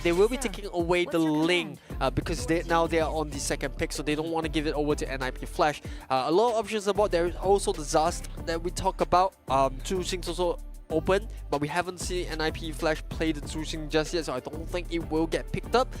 they will be taking away the link because now they are on the second pick, so they don't want to give it over to NIP Flash. A lot of options about. There is also the Zast that we talk about. Zhuxing's also open, but we haven't seen NIP Flash play the Zhuxing just yet, so I don't think it will get picked up.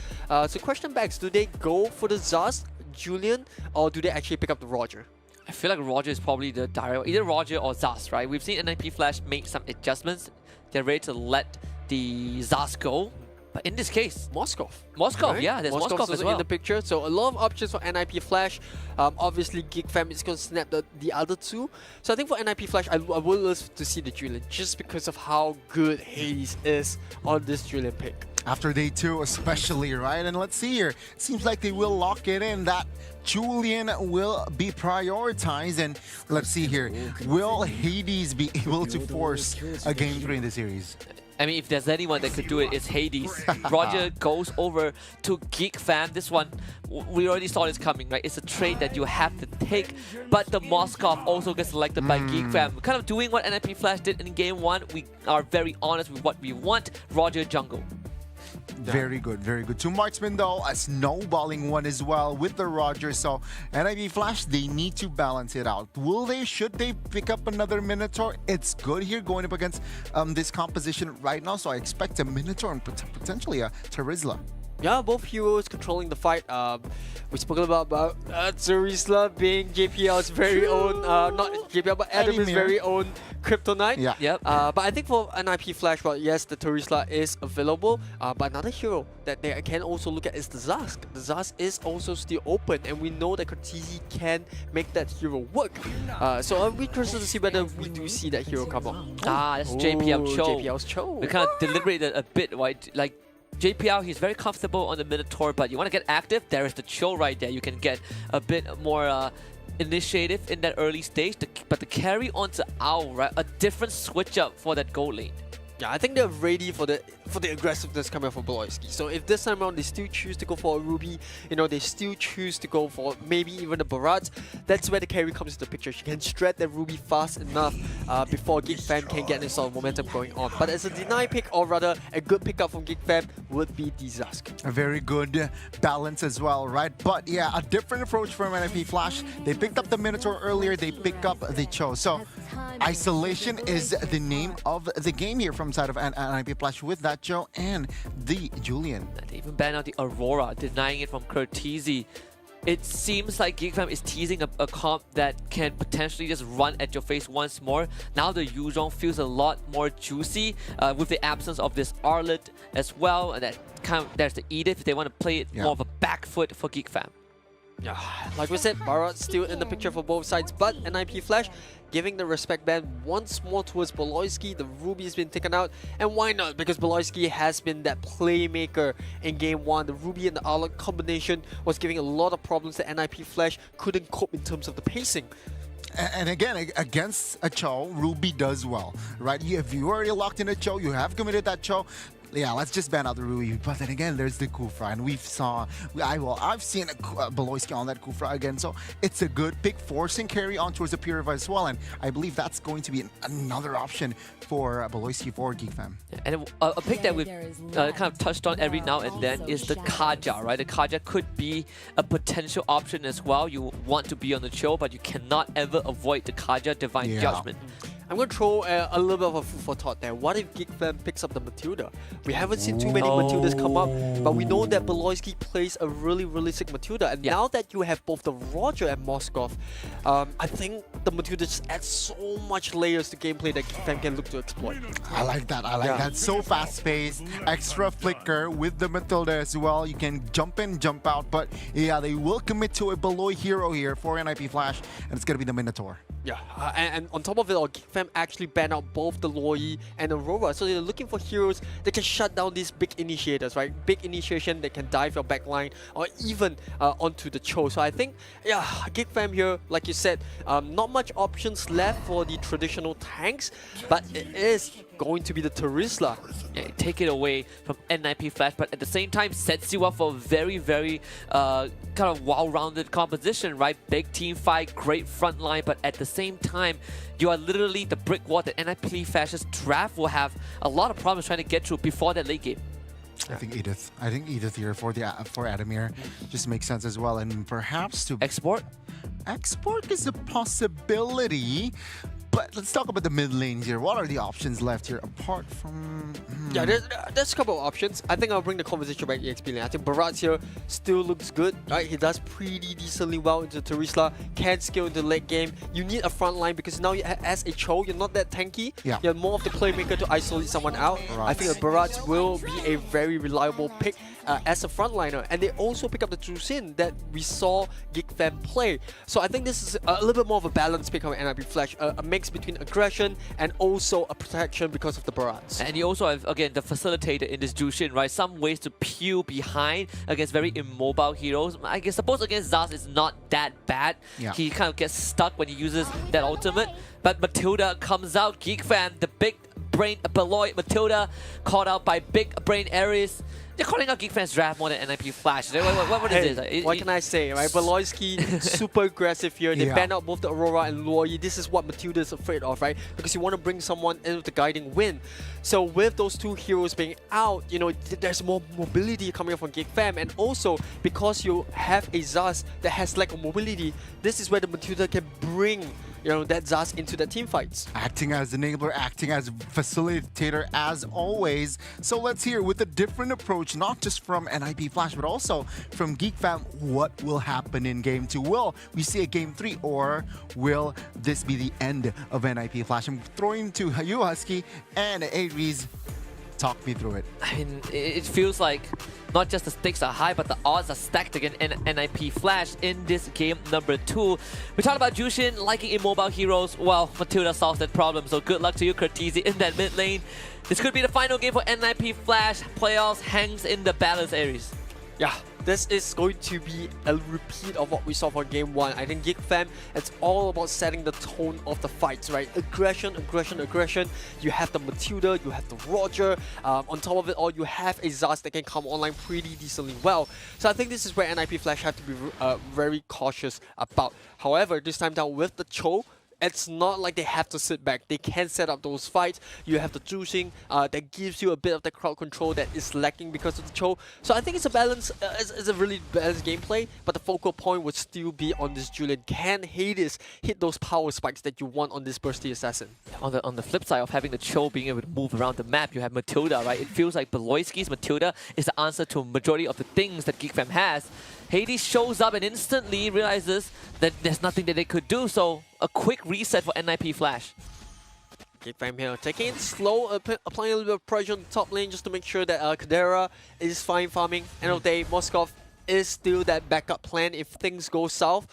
So question begs, do they go for the Zast, Julian, or do they actually pick up the Roger? I feel like Roger is probably the direct, either Roger or Zast, right? We've seen NIP Flash make some adjustments. They're ready to let the Zast go. But in this case, Moskov, right? Yeah, there's Moskov as well in the picture. So a lot of options for NIP Flash. Obviously, GEEK Fam is going to snap the other two. So I think for NIP Flash, I would love to see the Julian just because of how good Hades is on this Julian pick. After day 2 especially, right? And let's see here. It seems like they will lock it in. That Julian will be prioritized. And let's see here. Will Hades be able to force a Game 3 in the series? I mean, if there's anyone that could do it, it's Hades. Roger goes over to GEEK Fam. This one, we already saw this coming, right? It's a trade that you have to take. But the Moskov also gets selected by GEEK Fam. Kind of doing what NIP Flash did in Game 1. We are very honest with what we want. Roger jungle. Very good, very good. 2 marksmen though, a snowballing one as well with the Roger. So NIP Flash, they need to balance it out. Will they, should they pick up another Minotaur? It's good here going up against this composition right now. So I expect a Minotaur and potentially a Terizla. Yeah, both heroes controlling the fight. We spoke about Terizla being JPL's very own, not JPL, but Adam's very own kryptonite. Yeah. Yep. But I think for NIP Flash, well, yes, the Terizla is available. But another hero that they can also look at is the Zask. The Zask is also still open, and we know that Cortese can make that hero work. So I'm interested to see whether we do see that hero come up. That's JPL Cho. JPL's Cho. We kind of deliberated a bit, right? Like, JPL, he's very comfortable on the Minotaur, but you want to get active, there is the Cho right there. You can get a bit more initiative in that early stage, but the carry onto Owl, right? A different switch up for that gold lane. Yeah, I think they're ready for the aggressiveness coming from Beloyski. So if this time around they still choose to go for a Ruby, you know, they still choose to go for maybe even a Barat, that's where the carry comes into the picture. She can shred that Ruby fast enough before GEEK Fam can get this sort of momentum going on. But as a deny pick, or rather a good pickup from GEEK Fam, would be Dizask. A very good balance as well, right? But yeah, a different approach from NIP Flash. They picked up the Minotaur earlier, they pick up the Cho. So isolation is the name of the game here from side of NIP Flash with that Cho and the Julian. They even banned out the Aurora, denying it from Cortese. It seems like GEEK Fam is teasing a comp that can potentially just run at your face once more. Now the Yuzhong feels a lot more juicy with the absence of this Arlet as well. And that there's the Edith if they want to play it more of a back foot for GEEK Fam. Yeah, like we said, Barat still in the picture for both sides, but NIP Flash giving the respect band once more towards Beloyski. The Ruby has been taken out, and why not? Because Beloyski has been that playmaker in Game 1. The Ruby and the Arlet combination was giving a lot of problems that NIP Flash couldn't cope in terms of the pacing. And again, against a Cho, Ruby does well, right? If you already locked in a Cho, you have committed that Cho. Yeah, let's just ban out the Ruby. But then again, there's the Kufra, and I've seen Beloyski on that Kufra again. So it's a good pick, forcing carry on towards the Purifier as well, and I believe that's going to be another option for Beloyski for GEEK Fam. And a pick that we've kind of touched on every now and then is the Kaja, right? The Kaja could be a potential option as well. You want to be on the Cho, but you cannot ever avoid the Kaja Divine Judgment. I'm going to throw a little bit of a food for thought there. What if GEEK Fam picks up the Matilda? We haven't seen too many Matildas come up, but we know that Beloyski plays a really, really sick Matilda. And now that you have both the Roger and Moskov, I think the Matilda just adds so much layers to gameplay that GEEK Fam can look to exploit. I like that. I like that. So fast-paced, extra flicker with the Matilda as well. You can jump in, jump out, but yeah, they will commit to a Beloy hero here for NIP Flash, and it's going to be the Minotaur. Yeah, and on top of it all, GEEK Fam actually banned out both the Loi and Aurora, so they're looking for heroes that can shut down these big initiators, right? Big initiation that can dive your backline or even onto the Cho. So I think, yeah, GEEK Fam here, like you said, not much options left for the traditional tanks, but it is going to be the Terizla. Yeah, take it away from NIP Flash, but at the same time sets you up for a very, very kind of well-rounded composition, right? Big team fight, great front line, but at the same time, you are literally the brick wall that NIP Flash's draft will have a lot of problems trying to get through before that late game. I think Edith. I think Edith here for Adamir just makes sense as well, and perhaps to Export? export is a possibility. But let's talk about the mid lanes here. What are the options left here apart from? Yeah, there's a couple of options. I think I'll bring the conversation back to EXP lane. I think Bharat here still looks good, right? He does pretty decently well into Terisla, can scale into the late game. You need a front line because now as a Cho, you're not that tanky. Yeah. You're more of the playmaker to isolate someone out. Right. I think that Bharat will be a very reliable pick as a frontliner. And they also pick up the Trusin that we saw GEEK Fam play. So I think this is a little bit more of a balanced pick of NIP Flash, a mix between aggression and also a protection because of the Bharats. And you also have, again, the facilitator in this Jushin, right? Some ways to peel behind against very immobile heroes. I guess suppose against Zaz is not that bad. Yeah. He kind of gets stuck when he uses that ultimate. But Matilda comes out, GEEK Fam, the big brain Beloy, Matilda caught out by big brain Ares. They're calling out GEEK Fam's draft more than NIP Flash. What Hey, is this? what can I say, right? Beloyski, super aggressive here. They Yeah. ban out both the Aurora and Luoyi. This is what Matilda is afraid of, right? Because you want to bring someone in with the guiding wind. So with those two heroes being out, you know, there's more mobility coming up from GEEK Fam. And also, because you have a Zaz that has lack of mobility, this is where the Matilda can bring, you know, that Zaz into the team fights. Acting as enabler, acting as facilitator as always. So let's hear with a different approach, not just from NIP Flash, but also from GEEK Fam, what will happen in Game 2? Will we see a Game 3 or will this be the end of NIP Flash? I'm throwing to you, Husky, and Aries. Talk me through it. I mean, it feels like not just the stakes are high, but the odds are stacked against NIP Flash in this game number 2. We talked about Jushin liking immobile heroes. Well, Matilda solves that problem, so good luck to you, Curtisi, in that mid lane. This could be the final game for NIP Flash. Playoffs hangs in the balance, Aries. Yeah, this is going to be a repeat of what we saw for Game 1. I think GEEK Fam, it's all about setting the tone of the fights, right? Aggression, aggression, aggression. You have the Matilda, you have the Roger. On top of it all, you have a Zaz that can come online pretty decently well. So I think this is where NIP Flash have to be very cautious about. However, this time down with the Cho, it's not like they have to sit back. They can set up those fights. You have the juicing that gives you a bit of the crowd control that is lacking because of the Cho. So I think it's a balance. It's a really balanced gameplay, but the focal point would still be on this Julian. Can Hades hit those power spikes that you want on this Bursty Assassin? On the flip side of having the Cho being able to move around the map, you have Matilda, right? It feels like Beloyski's Matilda is the answer to a majority of the things that GEEK Fam has. Hades shows up and instantly realizes that there's nothing that they could do, so a quick reset for NIP Flash. GEEK Fam here, taking it slow, applying a little bit of pressure on the top lane just to make sure that Kadera is fine farming. End of the day, Moskov is still that backup plan if things go south.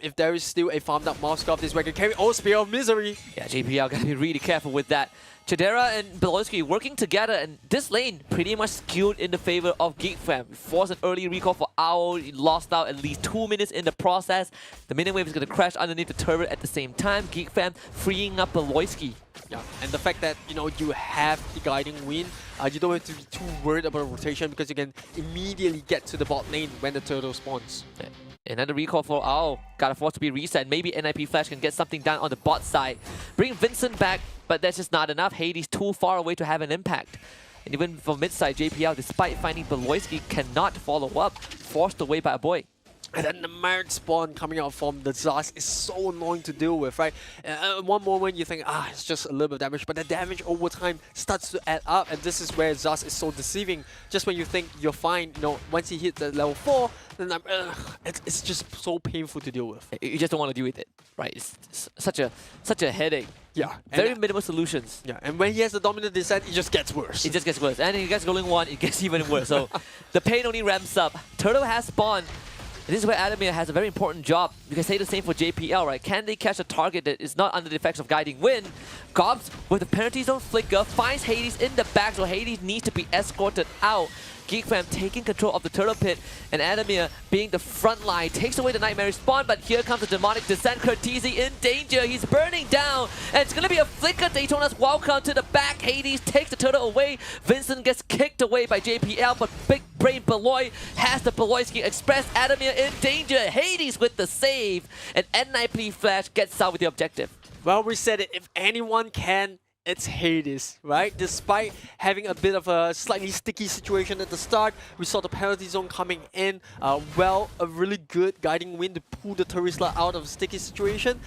If there is still a farmed up Moskov, this way can carry Spear of Misery. Yeah, JPL gotta be really careful with that. Chadera and Beloyski working together, and this lane pretty much skewed in the favor of GEEK Fam. Forced an early recall for Owl, he lost out at least 2 minutes in the process. The minion wave is going to crash underneath the turret at the same time. GEEK Fam freeing up Beloyski. Yeah, and the fact that, you know, you have the guiding wind, you don't have to be too worried about rotation because you can immediately get to the bot lane when the turtle spawns. Yeah. Another recall for Owl. Gotta force to be reset. Maybe NIP Flash can get something done on the bot side. Bring Vincent back, but that's just not enough. Hades too far away to have an impact. And even from mid side, JPL, despite finding Beloyski, cannot follow up. Forced away by a boy. And then the Merit spawn coming out from the Zaz is so annoying to deal with, right? At one moment you think, it's just a little bit of damage, but the damage over time starts to add up, and this is where Zaz is so deceiving. Just when you think you're fine, you know, once he hits the level 4, then it's just so painful to deal with. You just don't want to deal with it, right? It's such a headache. Yeah. Very minimal solutions. Yeah, and when he has the dominant descent, it just gets worse. It just gets worse. And he gets rolling 1, it gets even worse. So the pain only ramps up. Turtle has spawned. This is where Adamir has a very important job. You can say the same for JPL, right? Can they catch a target that is not under the effects of Guiding Wind? Gobs, with the penalty zone flicker, finds Hades in the back, so Hades needs to be escorted out. GEEK Fam taking control of the turtle pit, and Adamir being the front line takes away the Nightmare spawn, but here comes the demonic descent. Curtisi in danger, he's burning down, and it's gonna be a flicker. Daytona's welcome to the back. Hades takes the turtle away. Vincent gets kicked away by JPL, but Big Brain Beloy has the Beloyski Express. Adamir in danger, Hades with the save, and NIP Flash gets out with the objective. Well, we said it, if anyone can it's Hades, right? Despite having a bit of a slightly sticky situation at the start, we saw the penalty zone coming in. A really good guiding wind to pull the Terisla out of a sticky situation.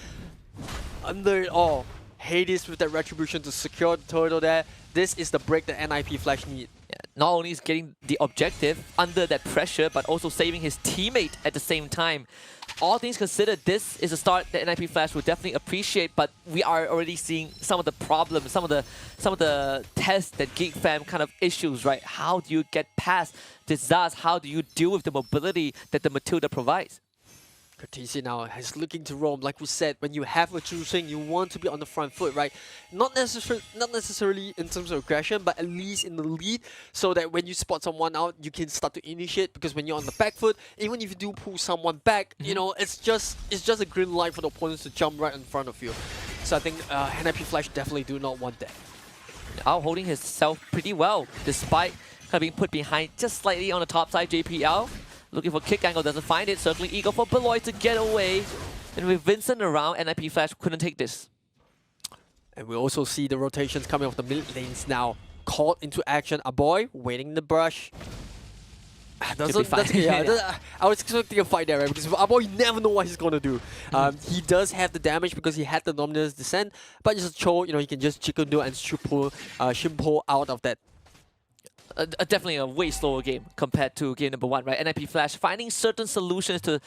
Under it all, Hades with that retribution to secure the turtle there. This is the break that NIP Flash need. Yeah, not only is getting the objective under that pressure, but also saving his teammate at the same time. All things considered, this is a start that NIP Flash will definitely appreciate, but we are already seeing some of the problems, some of the tests that GEEK fam kind of issues, right? How do you get past disaster? How do you deal with the mobility that the Matilda provides? TC now is looking to roam. Like we said, when you have a true swing, you want to be on the front foot, right? Not necessarily in terms of aggression, but at least in the lead, so that when you spot someone out, you can start to initiate. Because when you're on the back foot, even if you do pull someone back, you know, it's just a green light for the opponents to jump right in front of you. So I think NIP Flash definitely do not want that. Out holding himself pretty well, despite kind of being put behind just slightly on the top side. JPL looking for kick angle, doesn't find it. Circling Eagle for Beloy to get away. And with Vincent around, NIP Flash couldn't take this. And we also see the rotations coming off the mid lanes now. Caught into action. A boy waiting in the brush. I was expecting a fight there, right? Because Aboy, you never know what he's gonna do. He does have the damage because he had the Nominous Descent, but just Cho, you know, he can just chicken do and shimpo out of that. Definitely a way slower game compared to game number 1, right? NIP Flash finding certain solutions to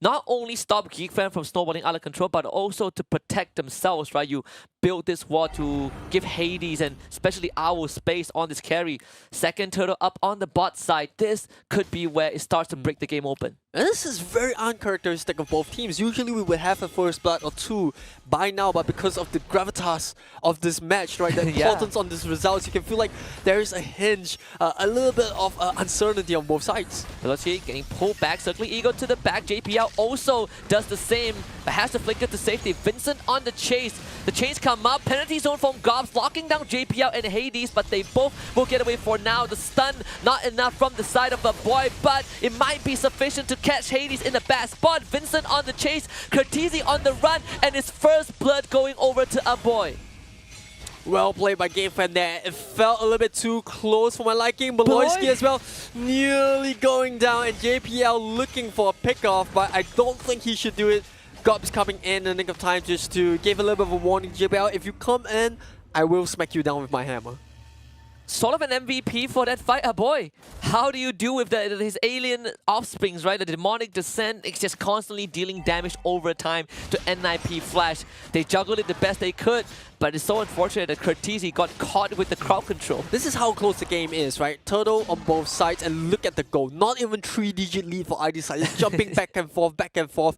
not only stop GEEK fam from snowballing out of control, but also to protect themselves, right? You build this wall to give Hades and especially Owl space on this carry. Second turtle up on the bot side. This could be where it starts to break the game open. And this is very uncharacteristic of both teams. Usually we would have a first blood or two by now, but because of the gravitas of this match, right, the importance on these results, you can feel like there is a hinge, a little bit of uncertainty on both sides. Velocity getting pulled back, circling Eagle to the back. JPL also does the same, but has to flicker to safety. Vincent on the chase. The chains come up, penalty zone from Gobs, locking down JPL and Hades, but they both will get away for now. The stun, not enough from the side of the boy, but it might be sufficient to catch Hades in the bad spot. Vincent on the chase, Curtisi on the run, and his first blood going over to a boy. Well played by Game Fan there. It felt a little bit too close for my liking. Beloyski as well, nearly going down, and JPL looking for a pickoff, but I don't think he should do it. Gobs coming in the nick of time just to give a little bit of a warning. JPL, if you come in, I will smack you down with my hammer. Sort of an MVP for that fight, boy. How do you deal with his alien offsprings, right? The demonic descent, it's just constantly dealing damage over time to NIP Flash. They juggled it the best they could, but it's so unfortunate that Curtisi got caught with the crowd control. This is how close the game is, right? Turtle on both sides, and look at the goal. Not even 3-digit lead for either side. It's jumping back and forth, back and forth.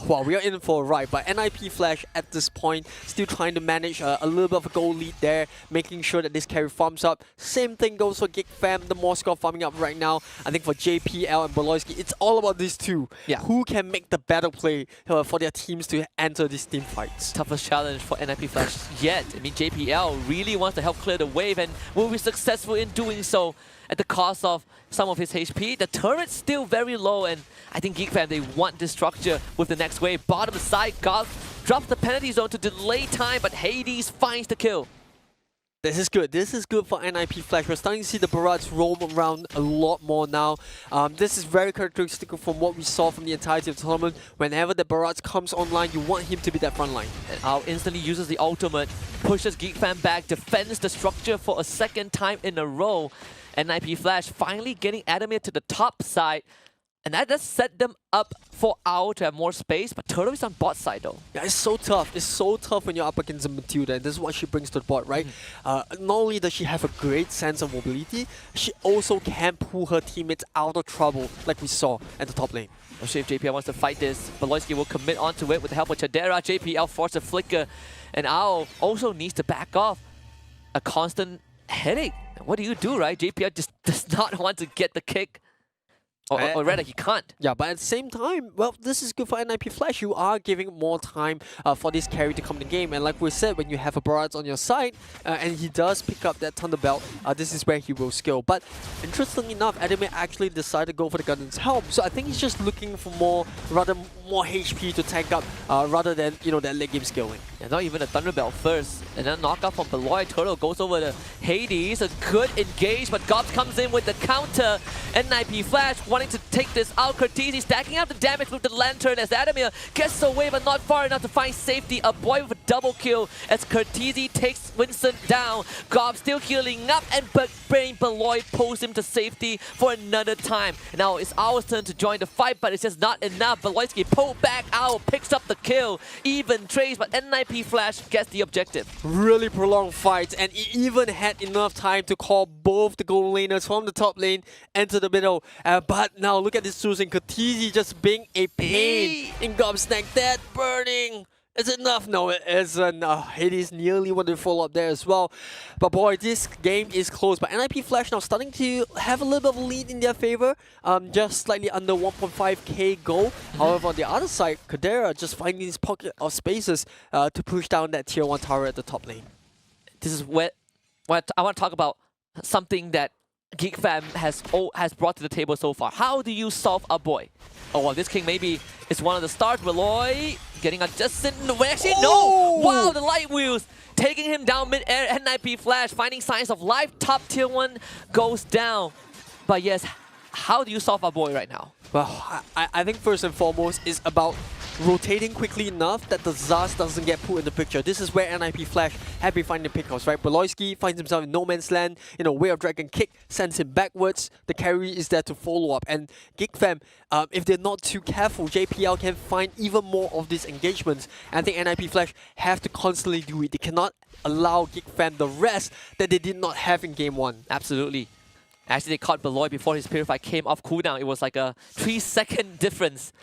Wow, we are in for a ride, but NIP Flash at this point still trying to manage a little bit of a goal lead there, making sure that this carry farms up. Same thing goes for GEEK fam, the more score farming up right now. I think for JPL and Beloyski, it's all about these two. Yeah. Who can make the better play for their teams to enter these team fights? Toughest challenge for NIP Flash yet. I mean, JPL really wants to help clear the wave and will be successful in doing so at the cost of some of his HP. The turret's still very low, and I think GEEK fam, they want this structure with the next wave. Bottom side, God drops the penalty zone to delay time, but Hades finds the kill. This is good. This is good for NIP Flash. We're starting to see the barrage roam around a lot more now. This is very characteristic from what we saw from the entirety of the tournament. Whenever the barrage comes online, you want him to be that front line. And Ao instantly uses the ultimate, pushes GEEK fam back, defends the structure for a second time in a row. NIP Flash finally getting Adamir to the top side. And that does set them up for Ao to have more space, but Turtle is on bot side though. Yeah, it's so tough. It's so tough when you're up against a Matilda, and this is what she brings to the bot, right? Not only does she have a great sense of mobility, she also can pull her teammates out of trouble, like we saw at the top lane. Not sure if JPL wants to fight this. Beloyski will commit onto it with the help of Chadera. JPL forces a flicker, and Ao also needs to back off. A constant headache. What do you do, right? JPL just does not want to get the kick. Or rather, he can't. Yeah, but at the same time, well, this is good for NIP Flash. You are giving more time for this carry to come in the game. And like we said, when you have a Barrage on your side, and he does pick up that Thunder Belt, this is where he will skill. But interestingly enough, Adamir actually decided to go for the Guardian's Helm. So I think he's just looking for more HP to tank up rather than, that late game skilling. Yeah, not even a Thunder Belt first. And then knockout from Beloy. Turtle goes over to Hades. A good engage, but Gobs comes in with the counter. NIP Flash wanting to take this out. Curtisi stacking up the damage with the Lantern as Adamir gets away, but not far enough to find safety. A boy with a double kill as Curtisi takes Vincent down. Gobs still healing up, and Brain Beloy pulls him to safety for another time. Now it's our turn to join the fight, but it's just not enough. Beloyski pulled back out, picks up the kill. Even Trace, but NIP Flash gets the objective. Really prolonged fight, and he even had enough time to call both the gold laners from the top lane into the middle. But now look at this choosing. Curtisi just being a pain in Gobsnack. That burning. Is it enough? No, it isn't. Hades nearly wanted to follow up there as well. But boy, this game is close. But NIP Flash now starting to have a little bit of a lead in their favor. Just slightly under 1.5k gold. However, on the other side, Kadera just finding this pocket of spaces to push down that tier 1 tower at the top lane. This is what I want to talk about, something that GEEK Fam has brought to the table so far. How do you solve a boy? Oh, well, this king maybe is one of the stars. Beloy getting adjusted. Actually, no! Wow, the light wheels taking him down mid-air. NIP Flash finding signs of life. Top tier 1 goes down. But yes, how do you solve a boy right now? Well, I think first and foremost is about rotating quickly enough that the Zaz doesn't get put in the picture. This is where NIP Flash have been finding pickups, right? Beloyski finds himself in no man's land. Way of Dragon kick sends him backwards. The carry is there to follow up. And GEEK Fam, if they're not too careful, JPL can find even more of these engagements. And I think NIP Flash have to constantly do it. They cannot allow GEEK Fam the rest that they did not have in game 1. Absolutely. Actually, they caught Beloy before his Purify came off cooldown. It was like a 3-second difference.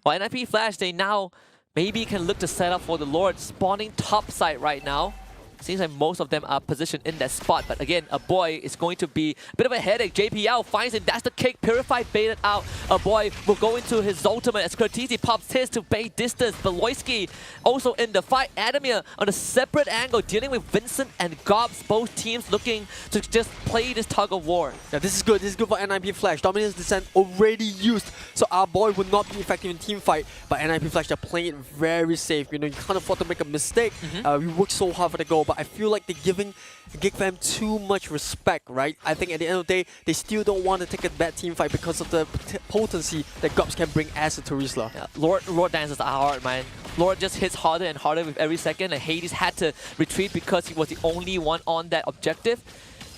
While NIP Flash, they now maybe can look to set up for the Lord, spawning top side right now. Seems like most of them are positioned in that spot, but again, a boy is going to be a bit of a headache. JPL finds it, that's the kick. Purify baited out. A boy will go into his ultimate as Curtisi pops his to bait distance. Beloyski also in the fight. Adamir on a separate angle, dealing with Vincent and Gobs. Both teams looking to just play this tug of war. Yeah, this is good. This is good for NIP Flash. Dominance Descent already used, so our boy would not be effective in team fight. But NIP Flash, they're playing it very safe. You can't afford to make a mistake. We worked so hard for the goal, but I feel like they're giving GEEK Fam too much respect, right? I think at the end of the day, they still don't want to take a bad team fight because of the potency that Gobs can bring as a Terizla. Yeah, Lord dances are hard, man. Lord just hits harder and harder with every second, and Hades had to retreat because he was the only one on that objective.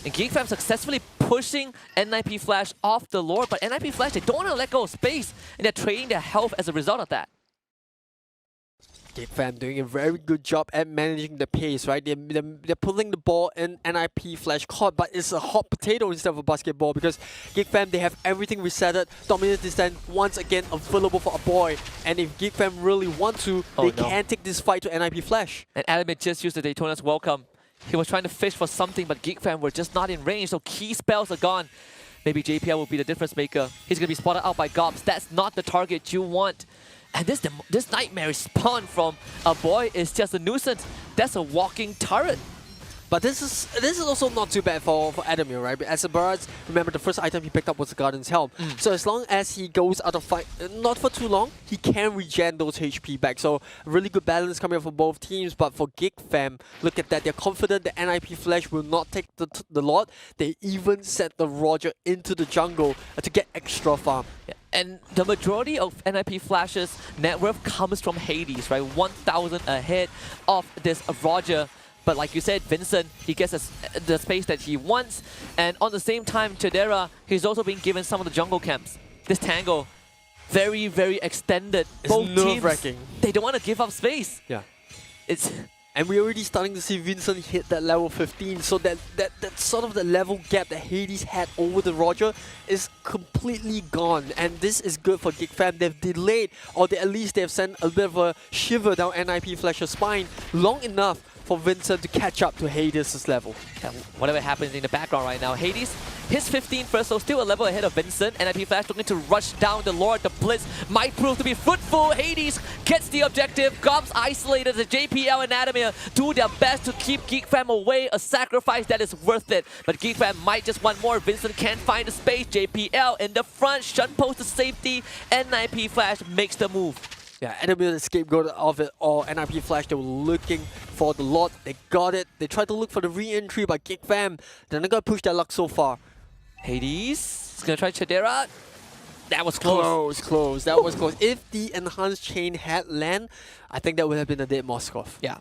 And GEEK Fam successfully pushing NIP Flash off the Lord, but NIP Flash, they don't want to let go of space, and they're trading their health as a result of that. GEEK Fam doing a very good job at managing the pace, right? They're pulling the ball in NIP Flash court, but it's a hot potato instead of a basketball because GEEK Fam, they have everything resetted. Dominant Descent once again available for a boy, and if GEEK Fam really want to, they can take this fight to NIP Flash. And Adamir just used the Daytona's welcome. He was trying to fish for something, but GEEK Fam were just not in range, so key spells are gone. Maybe JPL will be the difference maker. He's going to be spotted out by Gobs. That's not the target you want. And this nightmare spawn from a boy is just a nuisance. That's a walking turret. But this is also not too bad for Adamir, right? As a Barrage, remember the first item he picked up was the Guardian's Helm. So as long as he goes out of fight, not for too long, he can regen those HP back. So really good balance coming up from both teams. But for GEEK Fam, look at that. They're confident that NIP Flash will not take the Lord. They even sent the Roger into the jungle to get extra farm. Yeah. And the majority of NIP Flash's net worth comes from Hades, right? 1,000 ahead of this Roger. But like you said, Vincent, he gets the space that he wants. And on the same time, Chadera, he's also being given some of the jungle camps. This tangle, very, very extended. It's both nerve-wracking. teams, they don't want to give up space. Yeah. It's... And we're already starting to see Vincent hit that level 15, so that sort of the level gap that Hades had over the Roger is completely gone. And this is good for GEEK Fam. They've delayed, or at least they've sent a bit of a shiver down NIP Flash's spine long enough for Vincent to catch up to Hades' level. And whatever happens in the background right now, Hades, his 15 first, so still a level ahead of Vincent. NIP Flash looking to rush down the Lord. The Blitz might prove to be fruitful. Hades gets the objective. Gobs isolated as JPL and Adamir do their best to keep Geek Fam away. A sacrifice that is worth it. But Geek Fam might just want more. Vincent can't find the space. JPL in the front. Shun post to safety. NIP Flash makes the move. Yeah, Adamir the scapegoat of it all. NIP Flash, they were looking for the Lord. They got it. They tried to look for the re-entry, but Geek Fam, they're not going to push their luck so far. Hades is going to try Chadera. That was close. Close. That was close. If the enhanced chain had land, I think that would have been a dead Moskov. Yeah.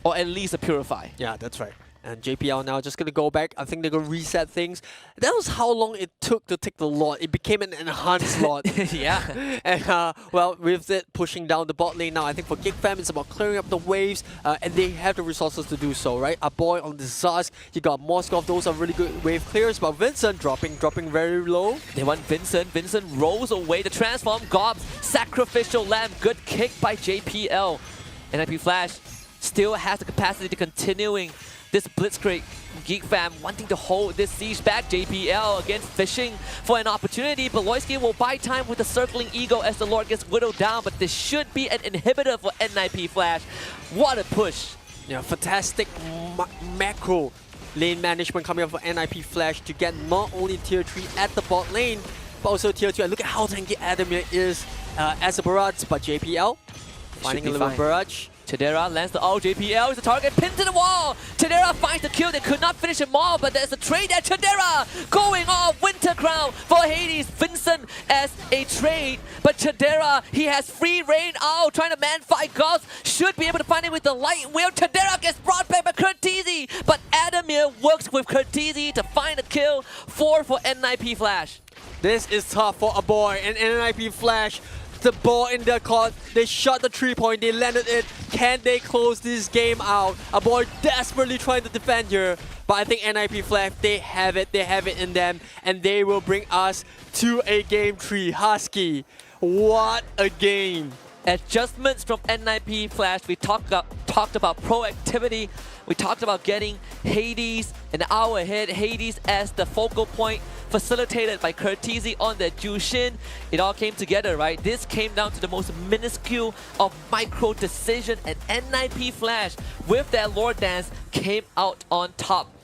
Or at least a Purify. Yeah, that's right. And JPL now just going to go back. I think they're going to reset things. That was how long it took to take the Lord. It became an enhanced Lord. Yeah. And, well, with it pushing down the bot lane now, I think for Geek Fam, it's about clearing up the waves. And they have the resources to do so, right? A boy on the Zaz. You got Moskov. Those are really good wave clears. But Vincent dropping very low. They want Vincent. Vincent rolls away. The transform. Gobs. Sacrificial lamb. Good kick by JPL. NIP Flash still has the capacity to continuing this blitzkrieg. Geek Fam wanting to hold this siege back. JPL again fishing for an opportunity, but Loisky will buy time with the circling ego as the Lord gets whittled down, but this should be an inhibitor for NIP Flash. What a push. Yeah, fantastic macro lane management coming up for NIP Flash to get not only tier 3 at the bot lane, but also tier 2. And look at how tanky Adamir is as a barrage, but JPL finding a little barrage. Chadera lands the JPL is the target, pinned to the wall. Chadera finds the kill. They could not finish him all, but there's a trade at Chadera going off. Winter Crown for Hades. Vincent as a trade, but Chadera, he has free reign. Trying to man fight Gauss. Should be able to find it with the light wheel. Chadera gets brought back by Curtizi, but Adamir works with Curtizi to find a kill. 4 for NIP Flash. This is tough for a boy, and NIP Flash, the ball in their court, they shot the 3-point, they landed it. Can they close this game out? A boy desperately trying to defend here, but I think NIP Flash, they have it in them, and they will bring us to a game 3. Husky, what a game. Adjustments from NIP Flash. We talked about proactivity. We talked about getting Hades an hour ahead. Hades as the focal point, facilitated by Curtizi on the Jushin. It all came together, right? This came down to the most minuscule of micro decision, and NIP Flash with that Lord Dance came out on top.